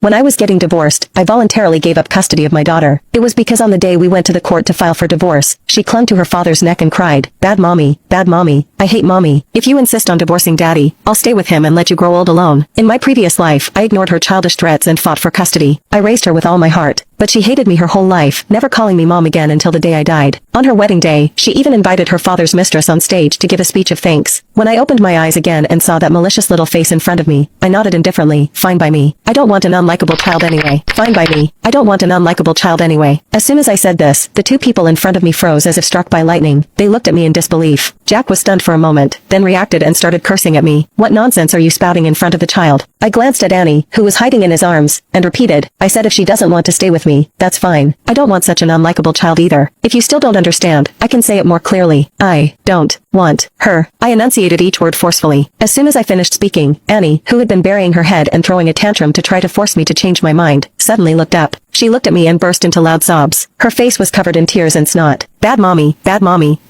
When I was getting divorced, I voluntarily gave up custody of my daughter. It was because on the day we went to the court to file for divorce, she clung to her father's neck and cried, bad mommy, I hate mommy. If you insist on divorcing daddy, I'll stay with him and let you grow old alone. In my previous life, I ignored her childish threats and fought for custody. I raised her with all my heart. But she hated me her whole life, never calling me mom again until the day I died. On her wedding day, she even invited her father's mistress on stage to give a speech of thanks. When I opened my eyes again and saw that malicious little face in front of me, I nodded indifferently, fine by me. I don't want an unlikable child anyway. Fine by me. I don't want an unlikable child anyway. As soon as I said this, the two people in front of me froze as if struck by lightning. They looked at me in disbelief. Jack was stunned for a moment, then reacted and started cursing at me. What nonsense are you spouting in front of the child? I glanced at Annie, who was hiding in his arms, and repeated, I said if she doesn't want to stay with me, that's fine. I don't want such an unlikable child either. If you still don't understand, I can say it more clearly. I don't want her. I enunciated each word forcefully. As soon as I finished speaking, Annie, who had been burying her head and throwing a tantrum to try to force me to change my mind, suddenly looked up. She looked at me and burst into loud sobs. Her face was covered in tears and snot. Bad mommy,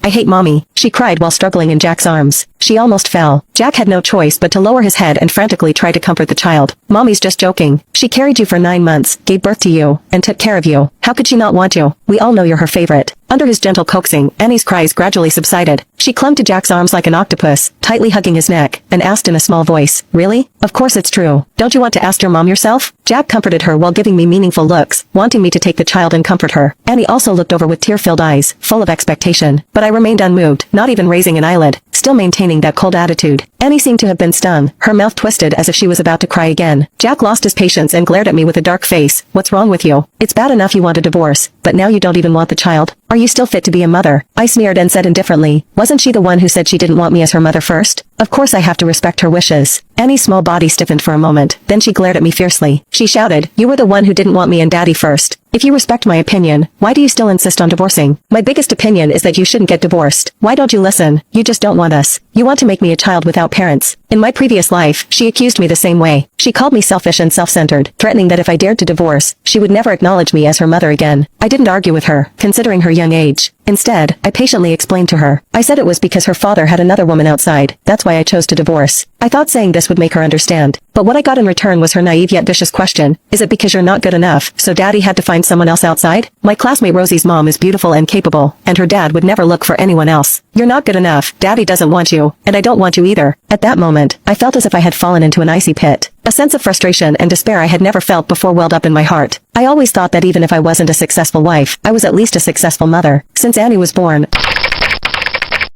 I hate mommy, she cried while struggling in Jack's arms. She almost fell. Jack had no choice but to lower his head and frantically try to comfort the child. Mommy's just joking. She carried you for 9 months, gave birth to you, and took care of you. How could she not want you? We all know you're her favorite. Under his gentle coaxing, Annie's cries gradually subsided. She clung to Jack's arms like an octopus, tightly hugging his neck, and asked in a small voice, really? Of course it's true. Don't you want to ask your mom yourself? Jack comforted her while giving me meaningful looks, wanting me to take the child and comfort her. Annie also looked over with tear-filled eyes, full of expectation. But I remained unmoved, not even raising an eyelid, still maintaining that cold attitude. Annie seemed to have been stung, her mouth twisted as if she was about to cry again. Jack lost his patience and glared at me with a dark face. What's wrong with you? It's bad enough you want a divorce, but now you don't even want the child? Are you still fit to be a mother? I sneered and said indifferently, wasn't she the one who said she didn't want me as her mother first? Of course I have to respect her wishes. Annie's small body stiffened for a moment, then she glared at me fiercely. She shouted, you were the one who didn't want me and daddy first. If you respect my opinion, why do you still insist on divorcing? My biggest opinion is that you shouldn't get divorced. Why don't you listen? You just don't want us. You want to make me a child without parents. In my previous life, she accused me the same way. She called me selfish and self-centered, threatening that if I dared to divorce, she would never acknowledge me as her mother again. I didn't argue with her, considering her young age. Instead, I patiently explained to her. I said it was because her father had another woman outside. That's why I chose to divorce. I thought saying this would make her understand. But what I got in return was her naive yet vicious question. Is it because you're not good enough, so daddy had to find someone else outside? My classmate Rosie's mom is beautiful and capable, and her dad would never look for anyone else. You're not good enough, daddy doesn't want you, and I don't want you either. At that moment, I felt as if I had fallen into an icy pit. A sense of frustration and despair I had never felt before welled up in my heart. I always thought that even if I wasn't a successful wife, I was at least a successful mother. Since Annie was born,